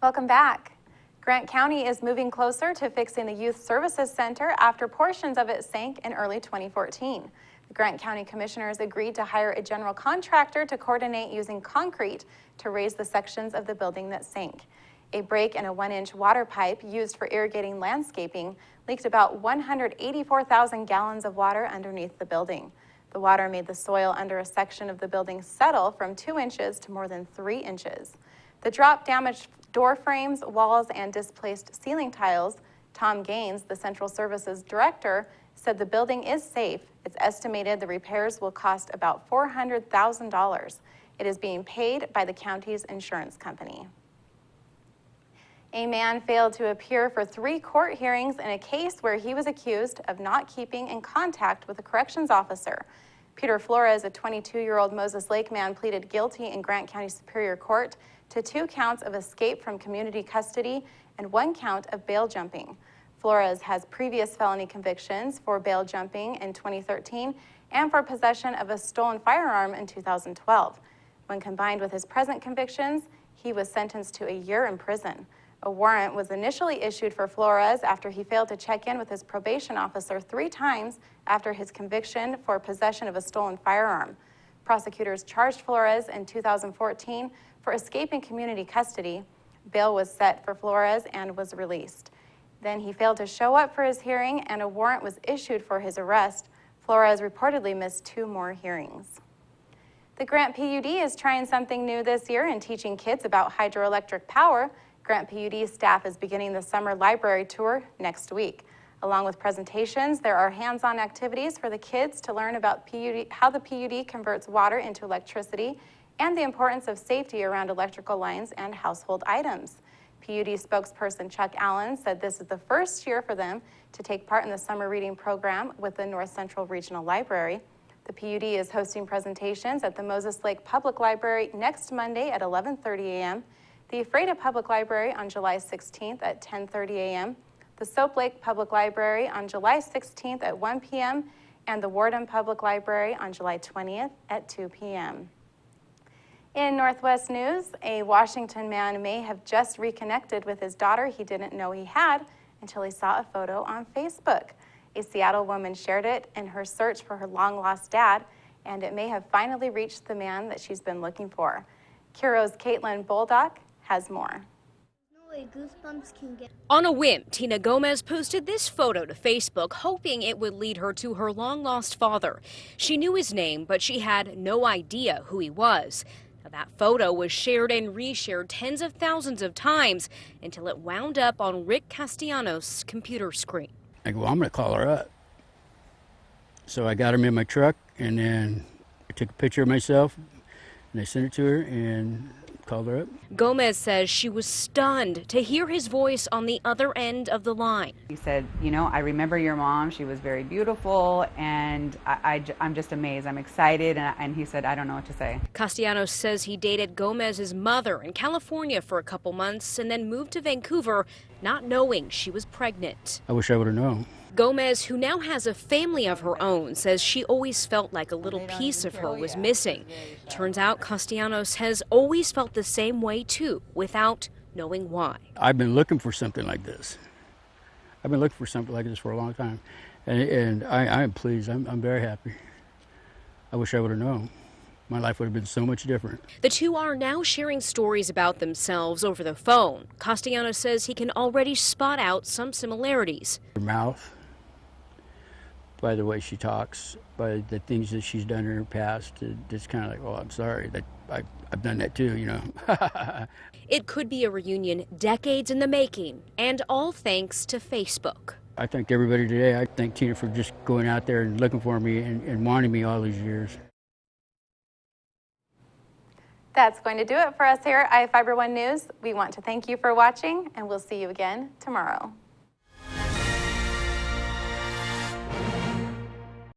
Welcome back. Grant County is moving closer to fixing the Youth Services Center after portions of it sank in early 2014. The Grant County Commissioners agreed to hire a general contractor to coordinate using concrete to raise the sections of the building that sank. A break in a 1-inch water pipe used for irrigating landscaping leaked about 184,000 gallons of water underneath the building. The water made the soil under a section of the building settle from 2 inches to more than 3 inches. The drop damaged door frames, walls, and displaced ceiling tiles. Tom Gaines, the Central Services Director, said the building is safe. It's estimated the repairs will cost about $400,000. It is being paid by the county's insurance company. A man failed to appear for 3 court hearings in a case where he was accused of not keeping in contact with a corrections officer. Peter Flores, a 22-year-old Moses Lake man, pleaded guilty in Grant County Superior Court to 2 counts of escape from community custody and 1 count of bail jumping. Flores has previous felony convictions for bail jumping in 2013 and for possession of a stolen firearm in 2012. When combined with his present convictions, he was sentenced to a year in prison. A warrant was initially issued for Flores after he failed to check in with his probation officer 3 times after his conviction for possession of a stolen firearm. Prosecutors charged Flores in 2014 for escaping community custody. Bail was set for Flores and was released. Then he failed to show up for his hearing and a warrant was issued for his arrest. Flores reportedly missed 2 more hearings. The Grant PUD is trying something new this year in teaching kids about hydroelectric power. Grant PUD staff is beginning the summer library tour next week. Along with presentations, there are hands-on activities for the kids to learn about how the PUD converts water into electricity and the importance of safety around electrical lines and household items. PUD spokesperson Chuck Allen said this is the first year for them to take part in the summer reading program with the North Central Regional Library. The PUD is hosting presentations at the Moses Lake Public Library next Monday at 11:30 a.m., the Ephrata Public Library on July 16th at 10:30 a.m., the Soap Lake Public Library on July 16th at 1 p.m., and the Wardham Public Library on July 20th at 2 p.m. In Northwest news, a Washington man may have just reconnected with his daughter he didn't know he had until he saw a photo on Facebook. A Seattle woman shared it in her search for her long-lost dad, and it may have finally reached the man that she's been looking for. Curo's Caitlin Boldock has more. On a whim, Tina Gomez posted this photo to Facebook, hoping it would lead her to her long-lost father. She knew his name, but she had no idea who he was. Now, that photo was shared and reshared tens of thousands of times until it wound up on Rick Castellanos' computer screen. I go, I'm going to call her up. So I got him in my truck, and then I took a picture of myself, and I sent it to her, and called her up. Gomez says she was stunned to hear his voice on the other end of the line. He said, you know, I remember your mom. She was very beautiful, and I'm just amazed. I'm excited, and he said, I don't know what to say. Castellanos says he dated Gomez's mother in California for a couple months and then moved to Vancouver, not knowing she was pregnant. I wish I would have known. Gomez, who now has a family of her own, says she always felt like a little piece of her was missing. Turns out Castellanos has always felt the same way too, without knowing why. I've been looking for something like this. I've been looking for something like this for a long time. And I am pleased. I'm very happy. I wish I would have known. My life would have been so much different. The two are now sharing stories about themselves over the phone. Castellanos says he can already spot out some similarities. Her mouth, by the way she talks, by the things that she's done in her past, it's kind of like, well, I'm sorry that I've done that too, you know. It could be a reunion decades in the making, and all thanks to Facebook. I thank everybody today. I thank Tina for just going out there and looking for me and wanting me all these years. That's going to do it for us here at iFIBER 1 News. We want to thank you for watching, and we'll see you again tomorrow.